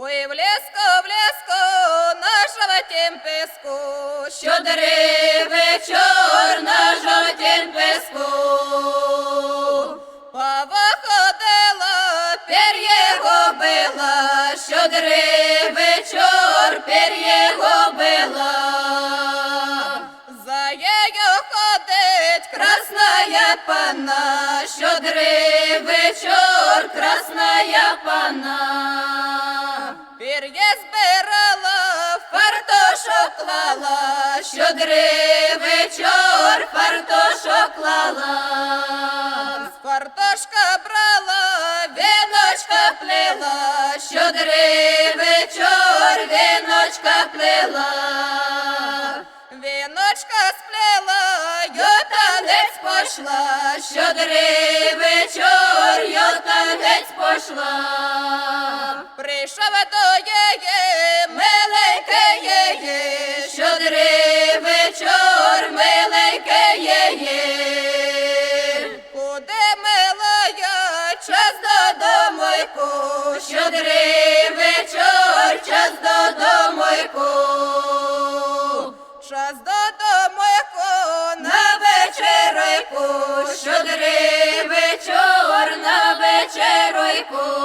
Ой, в леску, на жовтім піску, щодрий вечір на жовтім піску. пава ходила, Пір'є губила, щодрий вечір пір'є губила. за нею ходить Красная панна, щодрий вечір, красная панна. пір'є збирала, Фартошок клала, щодрий вечір, фартошок клала. з фартошка брала, Віночка плела, щодрий вечір, віночка плела. віночка сплела, Й танець пошла, щодрий вечір, й танець пошла. прийшов до її, Миленьке її, щодрий вечір, миленьке її. куди милая, Час додомойку, щодрий вечір, час додомойку. час додому, На вечеройку, щодрий вечір, на вечеройку.